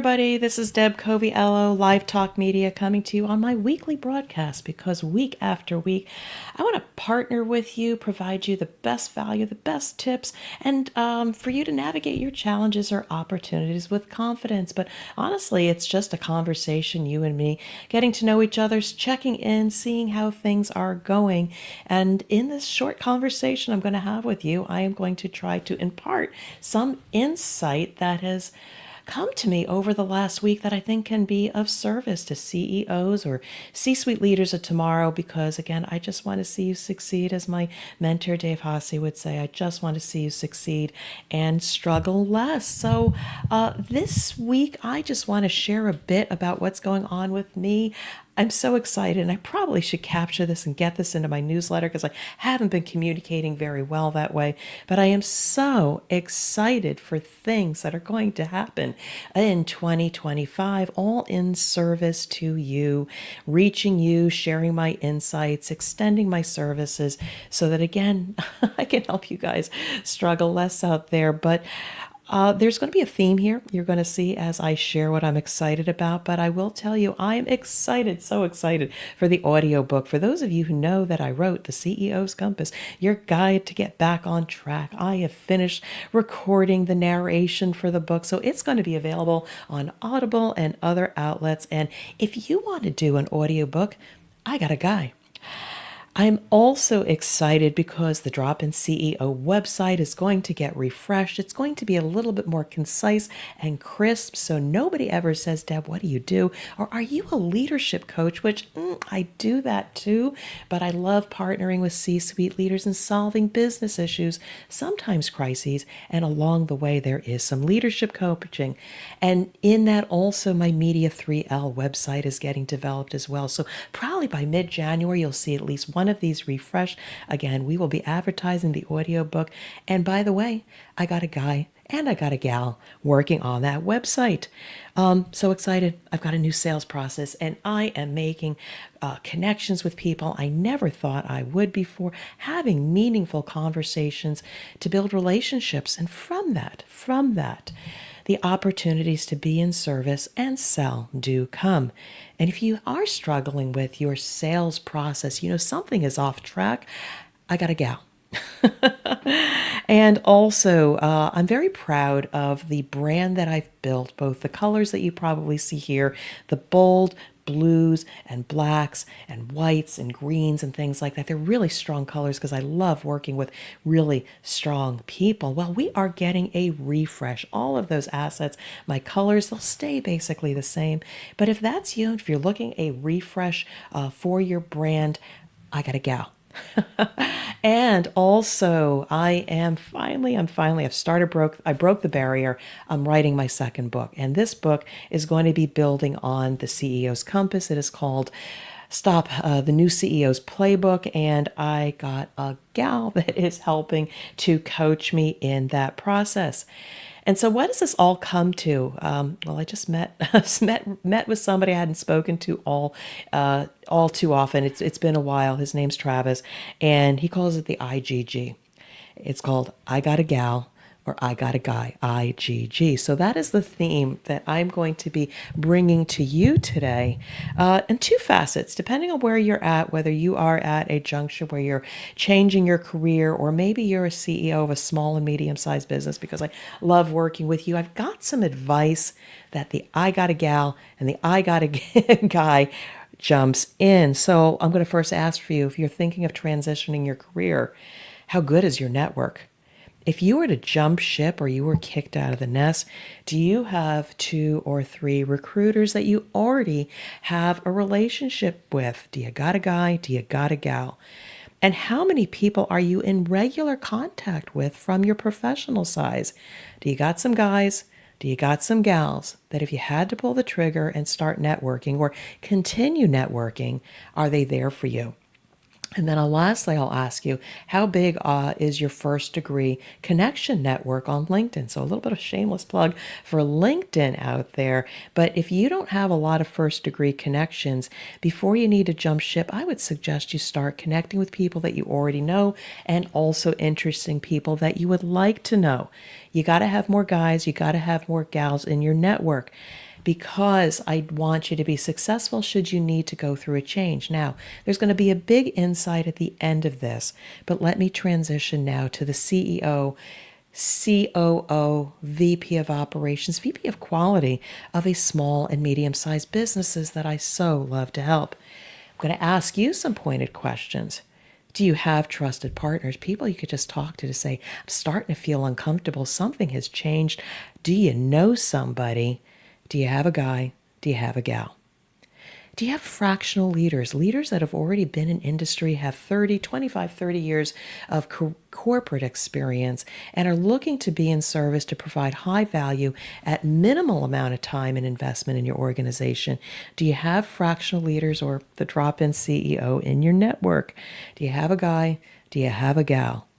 everybody. This is Deb Coviello, Live Talk Media, coming to you on my weekly broadcast because week after week, I want to partner with you, provide you the best value, the best tips, and for you to navigate your challenges or opportunities with confidence. But honestly, it's just a conversation, you and me, getting to know each other, checking in, seeing how things are going. And in this short conversation I'm going to have with you, I am going to try to impart some insight that has come to me over the last week that I think can be of service to CEOs or C-suite leaders of tomorrow, because again, I just want to see you succeed. As my mentor Dave Hasse would say, I just want to see you succeed and struggle less. So this week, I just want to share a bit about what's going on with me. I'm so excited, and I probably should capture this and get this into my newsletter because I haven't been communicating very well that way. But I am so excited for things that are going to happen in 2025, all in service to you, reaching you, sharing my insights, extending my services so that, again, I can help you guys struggle less out there. But there's going to be a theme here you're going to see as I share what I'm excited about, but I will tell you I'm excited, so excited for the audiobook. For those of you who know that I wrote The CEO's Compass, your guide to get back on track, I have finished recording the narration for the book, so it's going to be available on Audible and other outlets. And if you want to do an audiobook, I got a guy. I'm also excited because the Drop-In CEO website is going to get refreshed. It's going to be a little bit more concise and crisp, so nobody ever says, Deb, what do you do? Or are you a leadership coach? Which I do that too, but I love partnering with C-suite leaders and solving business issues, sometimes crises, and along the way there is some leadership coaching. And in that also my Media 3L website is getting developed as well. So probably by mid-January you'll see at least one of these refreshed. Again, we will be advertising the audiobook. And by the way, I got a guy and I got a gal working on that website. So excited. I've got a new sales process and I am making connections with people I never thought I would before, having meaningful conversations to build relationships. And from that, the opportunities to be in service and sell do come. And if you are struggling with your sales process, something is off track, I got a gal. And also, I'm very proud of the brand that I've built, both the colors that you probably see here, the bold blues and blacks and whites and greens and things like that. They're really strong colors because I love working with really strong people. Well, we are getting a refresh. All of those assets, my colors, they'll stay basically the same. But if that's you, if you're looking a refresh for your brand, I got a gal. And also I've broke the barrier. I'm writing my second book, and this book is going to be building on the CEO's Compass. It is called the New CEO's Playbook, and I got a gal that is helping to coach me in that process. And so what does this all come to? Well, I just met with somebody I hadn't spoken to all too often. It's been a while. His name's Travis, and he calls it the IGG. It's called I Got a Gal or I Got a Guy, IGG. So that is the theme that I'm going to be bringing to you today, in two facets, depending on where you're at, whether you are at a juncture where you're changing your career, or maybe you're a CEO of a small and medium-sized business, because I love working with you. I've got some advice that the I Got a Gal and the I Got a Guy jumps in. So I'm going to first ask for you, if you're thinking of transitioning your career, how good is your network? If you were to jump ship or you were kicked out of the nest, do you have 2 or 3 recruiters that you already have a relationship with? Do you got a guy? Do you got a gal? And how many people are you in regular contact with from your professional size? Do you got some guys? Do you got some gals that if you had to pull the trigger and start networking or continue networking, are they there for you? And then lastly, I'll ask you, how big is your first degree connection network on LinkedIn? So a little bit of shameless plug for LinkedIn out there. But if you don't have a lot of first degree connections, before you need to jump ship, I would suggest you start connecting with people that you already know, and also interesting people that you would like to know. You got to have more guys, you got to have more gals in your network. because I want you to be successful should you need to go through a change. Now, there's going to be a big insight at the end of this, but let me transition now to the CEO, COO, VP of Operations, VP of Quality of a small and medium-sized businesses that I so love to help. I'm going to ask you some pointed questions. Do you have trusted partners, people you could just talk to say, I'm starting to feel uncomfortable, something has changed? Do you know somebody? Do you have a guy? Do you have a gal? Do you have fractional leaders, leaders that have already been in industry, have 30, 25, 30 years of corporate experience, and are looking to be in service to provide high value at minimal amount of time and investment in your organization? Do you have fractional leaders or the drop-in CEO in your network? Do you have a guy? Do you have a gal?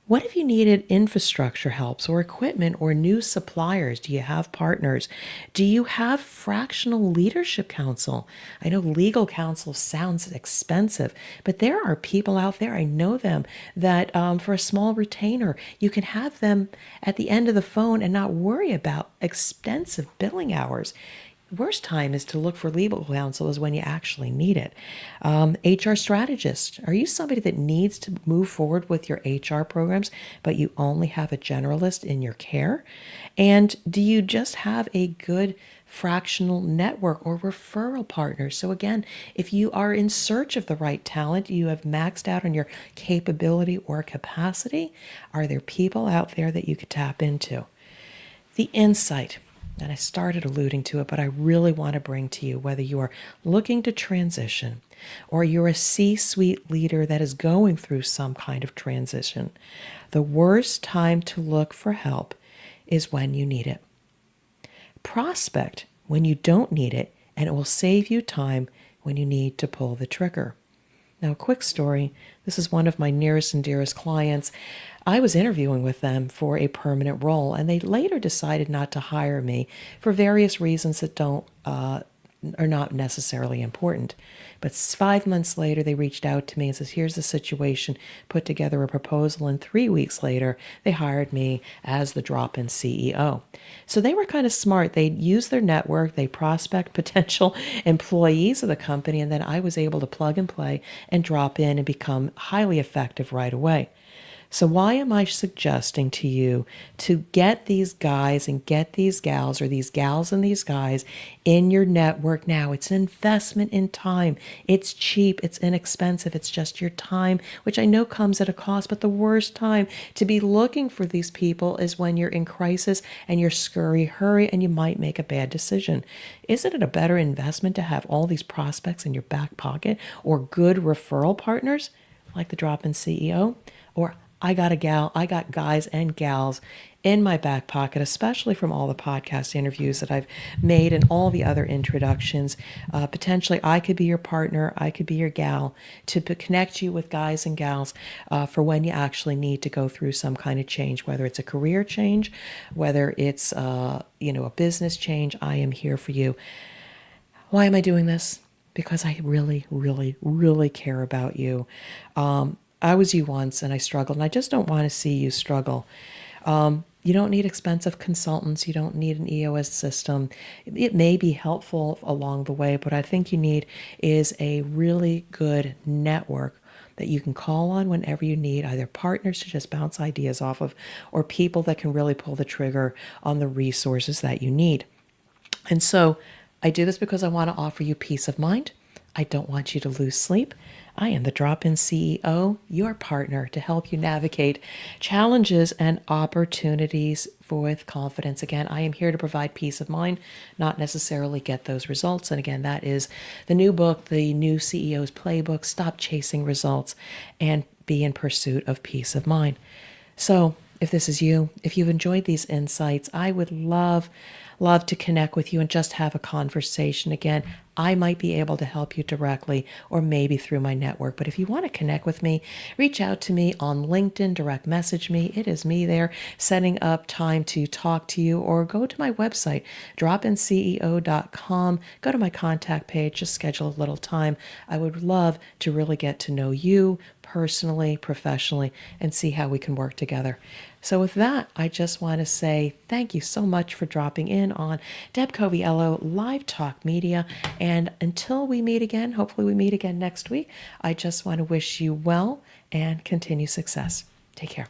What if you needed infrastructure helps or equipment or new suppliers? Do you have partners? Do you have fractional leadership counsel? I know legal counsel sounds expensive, but there are people out there, I know them, that for a small retainer, you can have them at the end of the phone and not worry about expensive billing hours. Worst time is to look for legal counsel is when you actually need it. HR strategist. Are you somebody that needs to move forward with your HR programs, but you only have a generalist in your care? And do you just have a good fractional network or referral partners? So again, if you are in search of the right talent, you have maxed out on your capability or capacity, are there people out there that you could tap into? The insight. And I started alluding to it, but I really want to bring to you, whether you are looking to transition or you're a C-suite leader that is going through some kind of transition, the worst time to look for help is when you need it. Prospect when you don't need it, and it will save you time when you need to pull the trigger. Now, a quick story. This is one of my nearest and dearest clients. I was interviewing with them for a permanent role, and they later decided not to hire me for various reasons that are not necessarily important. But 5 months later, they reached out to me and says, here's the situation, put together a proposal, and 3 weeks later, they hired me as the drop-in CEO. So they were kind of smart. They used their network, they prospect potential employees of the company, and then I was able to plug and play and drop in and become highly effective right away. So why am I suggesting to you to get these guys and get these gals, or these gals and these guys in your network now? It's an investment in time. It's cheap. It's inexpensive. It's just your time, which I know comes at a cost, but the worst time to be looking for these people is when you're in crisis and you're scurry, hurry, and you might make a bad decision. Isn't it a better investment to have all these prospects in your back pocket, or good referral partners like the drop-in CEO? Or I got guys and gals in my back pocket, especially from all the podcast interviews that I've made and all the other introductions. Potentially, I could be your partner, I could be your gal to connect you with guys and gals for when you actually need to go through some kind of change, whether it's a career change, whether it's a business change. I am here for you. Why am I doing this? Because I really, really, really care about you. I was you once and I struggled, and I just don't want to see you struggle. You don't need expensive consultants. You don't need an EOS system. It may be helpful along the way, but what I think you need is a really good network that you can call on whenever you need, either partners to just bounce ideas off of, or people that can really pull the trigger on the resources that you need. And so I do this because I want to offer you peace of mind. I don't want you to lose sleep. I am the drop-in CEO, your partner to help you navigate challenges and opportunities with confidence. Again, I am here to provide peace of mind, not necessarily get those results. And again, that is the new book, the new CEO's Playbook, Stop Chasing Results and Be in Pursuit of Peace of Mind. So if this is you, if you've enjoyed these insights, I would love to connect with you and just have a conversation. Again, I might be able to help you directly or maybe through my network. But if you want to connect with me, reach out to me on LinkedIn, direct message me. It is me there setting up time to talk to you, or go to my website, dropinceo.com. Go to my contact page, just schedule a little time. I would love to really get to know you personally, professionally, and see how we can work together. So with that, I just want to say thank you so much for dropping in. in on Deb Coviello Live Talk Media. And until we meet again, hopefully we meet again next week, I just want to wish you well and continue success. Take care.